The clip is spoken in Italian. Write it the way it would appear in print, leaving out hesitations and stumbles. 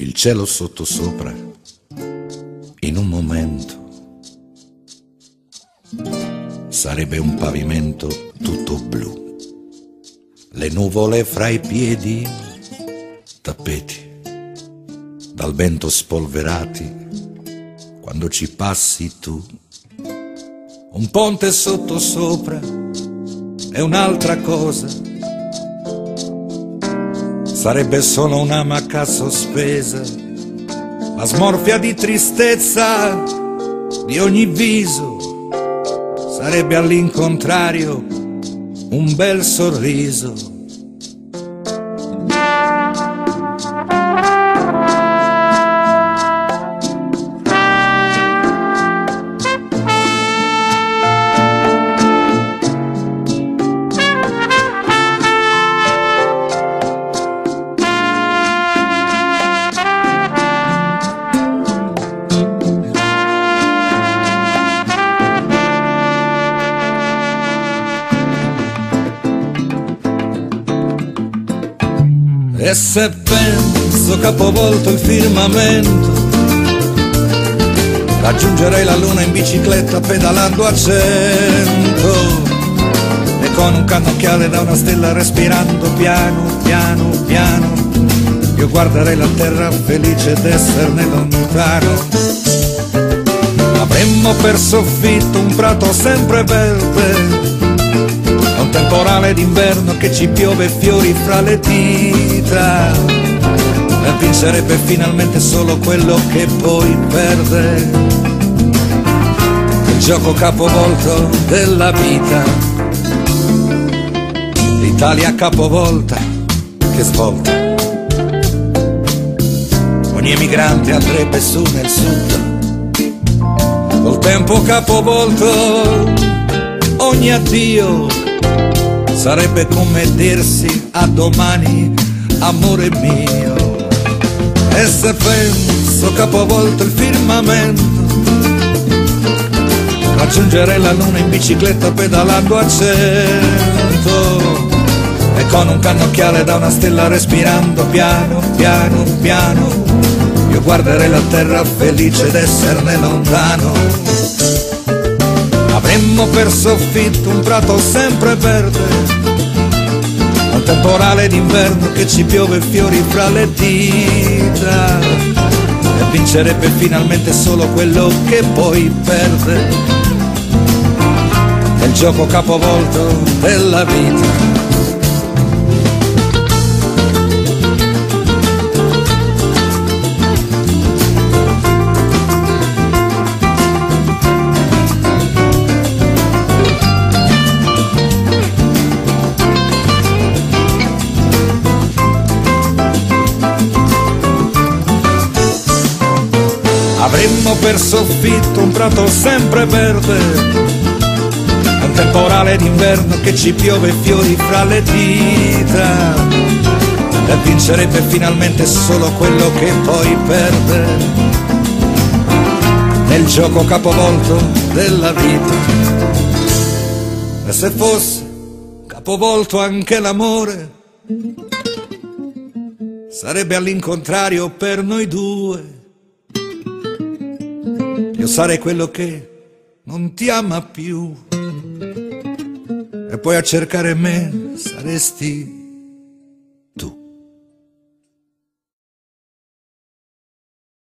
il cielo sottosopra, in un momento, sarebbe un pavimento tutto blu, le nuvole fra i piedi, tappeti, dal vento spolverati, quando ci passi tu, un ponte sottosopra è un'altra cosa, sarebbe solo un'amaca sospesa, la smorfia di tristezza di ogni viso, sarebbe all'incontrario un bel sorriso. E se penso capovolto il firmamento, raggiungerei la luna in bicicletta pedalando a 100, e con un cannocchiale da una stella respirando piano, piano, piano, io guarderei la terra felice d'esserne lontano. Avremmo per soffitto un prato sempre verde, un temporale d'inverno che ci piove fiori fra le dita, e vincerebbe finalmente solo quello che poi perde, il gioco capovolto della vita, l'Italia capovolta che svolta, ogni emigrante andrebbe su nel sud, col tempo capovolto ogni addio sarebbe come dirsi a domani, amore mio. E se penso capovolto il firmamento, raggiungerei la luna in bicicletta pedalando a 100, e con un cannocchiale da una stella respirando piano, piano, piano, io guarderei la terra felice d'esserne lontano. Avremmo per soffitto un prato sempre verde, un temporale d'inverno che ci piove fiori fra le dita, e vincerebbe finalmente solo quello che poi perde, è il gioco capovolto della vita. Avremmo per soffitto un prato sempre verde, un temporale d'inverno che ci piove fiori fra le dita, e vincerebbe finalmente solo quello che poi perde, nel gioco capovolto della vita. E se fosse capovolto anche l'amore, sarebbe all'incontrario per noi due. Io sarei quello che non ti ama più, e poi a cercare me saresti